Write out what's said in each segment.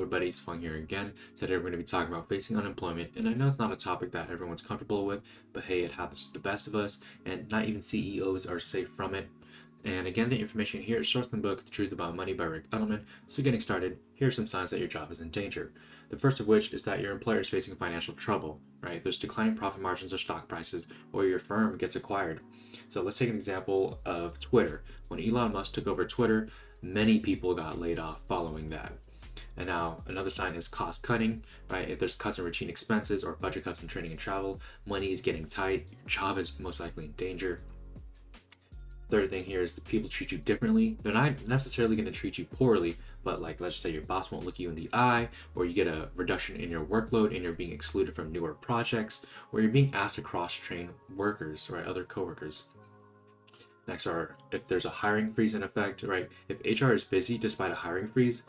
everybody? It's Fung here again. Today we're going to be talking about facing unemployment, and I know it's not a topic that everyone's comfortable with, but hey, it happens to the best of us, and not even CEOs are safe from it. And again, the information here is sourced from the book The Truth About Money by Rick Edelman. So getting started, here are some signs that your job is in danger. The first of which is that your employer is facing financial trouble, right? There's declining profit margins or stock prices, or your firm gets acquired. So let's take an example of Twitter. When Elon Musk took over Twitter, many people got laid off following that. And now another sign is cost cutting, right? If there's cuts in routine expenses or budget cuts in training and travel, money is getting tight, your job is most likely in danger. Third thing here is that people treat you differently. They're not necessarily going to treat you poorly, but like let's just say your boss won't look you in the eye, or you get a reduction in your workload and you're being excluded from newer projects, or you're being asked to cross-train workers, right, other coworkers. Next are if there's a hiring freeze in effect, right? If HR is busy despite a hiring freeze,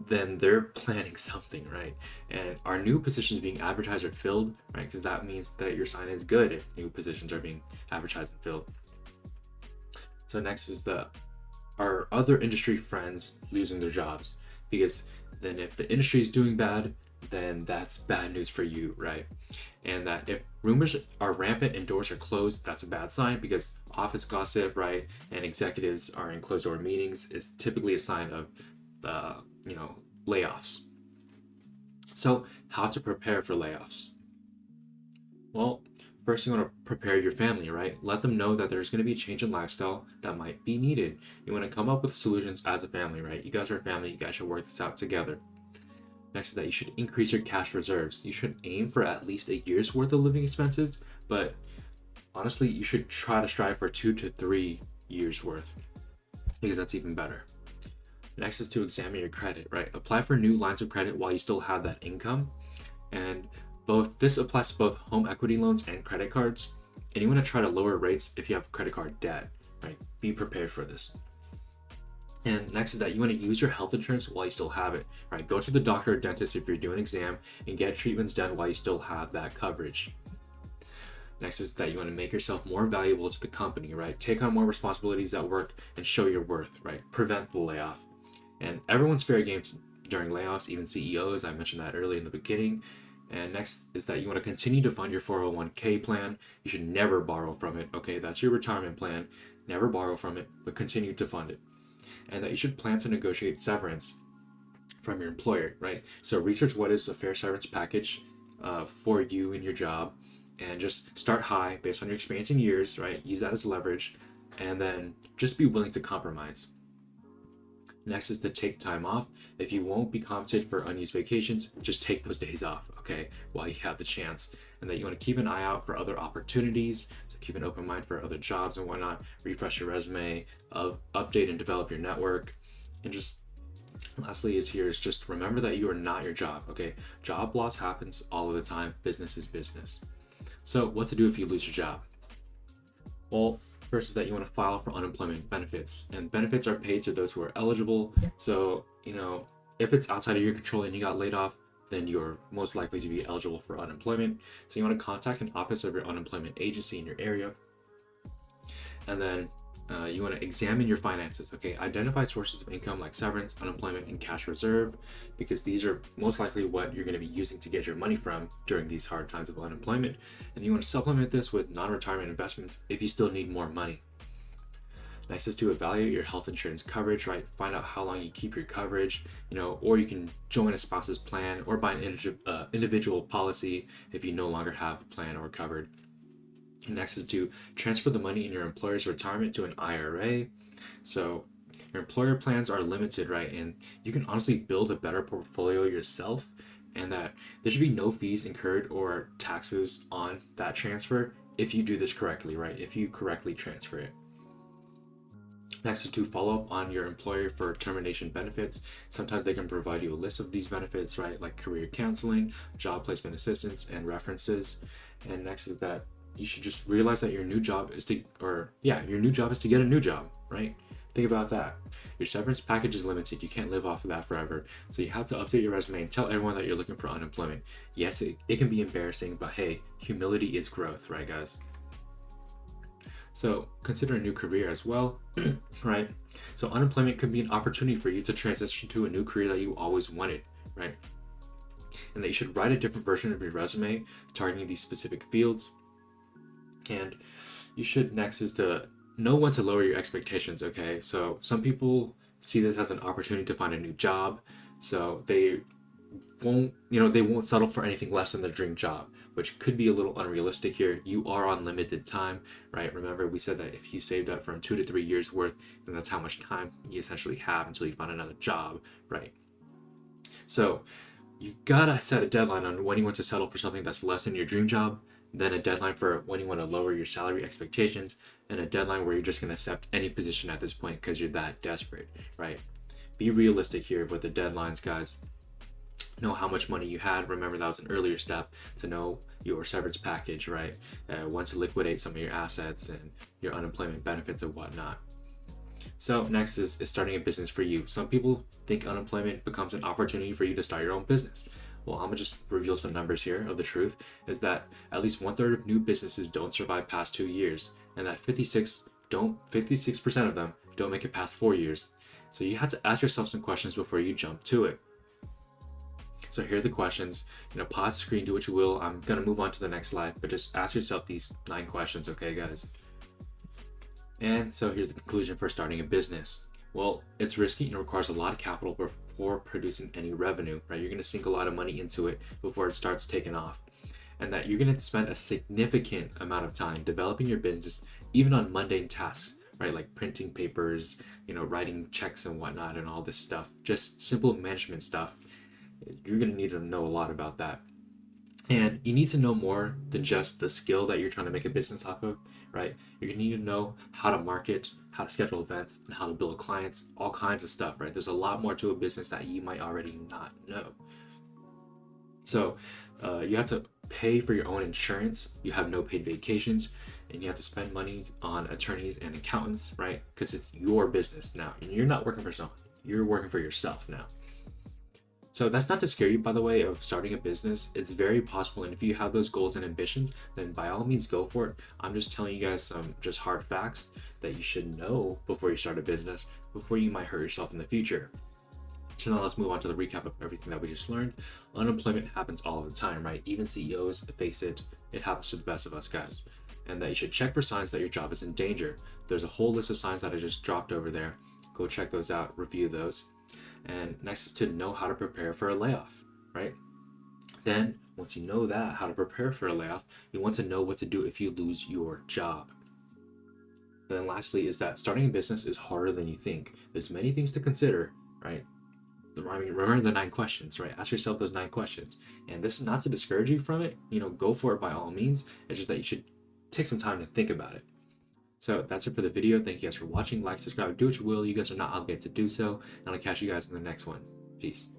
then they're planning something, right? And are new positions being advertised or filled, right? Because that means that your sign is good if new positions are being advertised and filled. So next is are other industry friends losing their jobs? Because then if the industry is doing bad, then that's bad news for you, right? And that if rumors are rampant and doors are closed, that's a bad sign, because office gossip, right, and executives are in closed door meetings is typically a sign of layoffs. So how to prepare for layoffs? Well, first you want to prepare your family, right? Let them know that there's going to be a change in lifestyle that might be needed. You want to come up with solutions as a family, right? You guys are a family, you guys should work this out together. Next is that you should increase your cash reserves. You should aim for at least a year's worth of living expenses, but honestly, you should try to strive for 2 to 3 years worth, because that's even better. Next is to examine your credit, right? Apply for new lines of credit while you still have that income. And this applies to both home equity loans and credit cards. And you want to try to lower rates if you have credit card debt, right? Be prepared for this. And next is that you want to use your health insurance while you still have it, right? Go to the doctor or dentist if you're doing an exam and get treatments done while you still have that coverage. Next is that you want to make yourself more valuable to the company, right? Take on more responsibilities at work and show your worth, right? Prevent the layoff. And everyone's fair game during layoffs, even CEOs. I mentioned that earlier in the beginning. And next is that you want to continue to fund your 401k plan. You should never borrow from it, okay? That's your retirement plan. Never borrow from it, but continue to fund it. And that you should plan to negotiate severance from your employer, right? So research what is a fair severance package for you and your job, and just start high based on your experience in years, right? Use that as leverage, and then just be willing to compromise. Next is to take time off. If you won't be compensated for unused vacations, just take those days off, okay, while you have the chance. And that you want to keep an eye out for other opportunities. So keep an open mind for other jobs and whatnot. Refresh your resume, update and develop your network. And just lastly is just remember that you are not your job, okay? Job loss happens all of the time. Business is business. So what to do if you lose your job? Well, first is that you want to file for unemployment benefits, and benefits are paid to those who are eligible. So, if it's outside of your control and you got laid off, then you're most likely to be eligible for unemployment. So you want to contact an office of your unemployment agency in your area. And then you want to examine your finances, okay? Identify sources of income like severance, unemployment, and cash reserve, because these are most likely what you're going to be using to get your money from during these hard times of unemployment. And you want to supplement this with non-retirement investments if you still need more money. Next is to evaluate your health insurance coverage, right? Find out how long you keep your coverage, or you can join a spouse's plan or buy an individual policy if you no longer have a plan or covered. Next is to transfer the money in your employer's retirement to an IRA. So your employer plans are limited, right? And you can honestly build a better portfolio yourself, and that there should be no fees incurred or taxes on that transfer if you do this correctly, right? If you correctly transfer it. Next is to follow up on your employer for termination benefits. Sometimes they can provide you a list of these benefits, right? Like career counseling, job placement assistance, and references. And next is that you should just realize that your new job is to get a new job, right? Think about that. Your severance package is limited. You can't live off of that forever. So you have to update your resume and tell everyone that you're looking for unemployment. Yes, it can be embarrassing, but hey, humility is growth, right, guys? So consider a new career as well, right? So unemployment could be an opportunity for you to transition to a new career that you always wanted, right? And that you should write a different version of your resume targeting these specific fields. And you should next is to know when to lower your expectations, okay? So some people see this as an opportunity to find a new job, so they won't settle for anything less than their dream job, which could be a little unrealistic here. You are on limited time, right? Remember, we said that if you saved up from 2 to 3 years worth, then that's how much time you essentially have until you find another job, right? So you gotta set a deadline on when you want to settle for something that's less than your dream job, then a deadline for when you want to lower your salary expectations, and a deadline where you're just gonna accept any position at this point because you're that desperate, right? Be realistic here with the deadlines, guys. Know how much money you had. Remember, that was an earlier step to know your severance package, right? When to liquidate some of your assets and your unemployment benefits and whatnot. So next is starting a business for you. Some people think unemployment becomes an opportunity for you to start your own business. Well, I'm gonna just reveal some numbers here of the truth, is that at least 1/3 of new businesses don't survive past 2 years, and that 56% of them don't make it past 4 years. So you have to ask yourself some questions before you jump to it. So here are the questions. Pause the screen, do what you will. I'm gonna move on to the next slide, but just ask yourself these 9 questions, okay, guys? And so here's the conclusion for starting a business. Well, it's risky and requires a lot of capital before producing any revenue, right? You're gonna sink a lot of money into it before it starts taking off. And that you're gonna spend a significant amount of time developing your business, even on mundane tasks, right? Like printing papers, writing checks and whatnot and all this stuff, just simple management stuff. You're going to need to know a lot about that. And you need to know more than just the skill that you're trying to make a business off of, right? You're going to need to know how to market, how to schedule events, and how to build clients, all kinds of stuff, right? There's a lot more to a business that you might already not know. So you have to pay for your own insurance. You have no paid vacations, and you have to spend money on attorneys and accountants, right? Because it's your business now, and you're not working for someone. You're working for yourself now. So that's not to scare you, by the way, of starting a business. It's very possible, and if you have those goals and ambitions, then by all means go for it. I'm just telling you guys some just hard facts that you should know before you start a business, before you might hurt yourself in the future. So now let's move on to the recap of everything that we just learned. Unemployment happens all the time, right? Even CEOs face it. It happens to the best of us, guys. And that you should check for signs that your job is in danger. There's a whole list of signs that I just dropped over there. Go check those out, review those. And next is to know how to prepare for a layoff, right? Then once you know that, how to prepare for a layoff, you want to know what to do if you lose your job. And then lastly is that starting a business is harder than you think. There's many things to consider, right? Remember the 9 questions, right? Ask yourself those 9 questions. And this is not to discourage you from it. Go for it by all means. It's just that you should take some time to think about it. So that's it for the video. Thank you guys for watching. Like, subscribe, do what you will. You guys are not obligated to do so. And I'll catch you guys in the next one. Peace.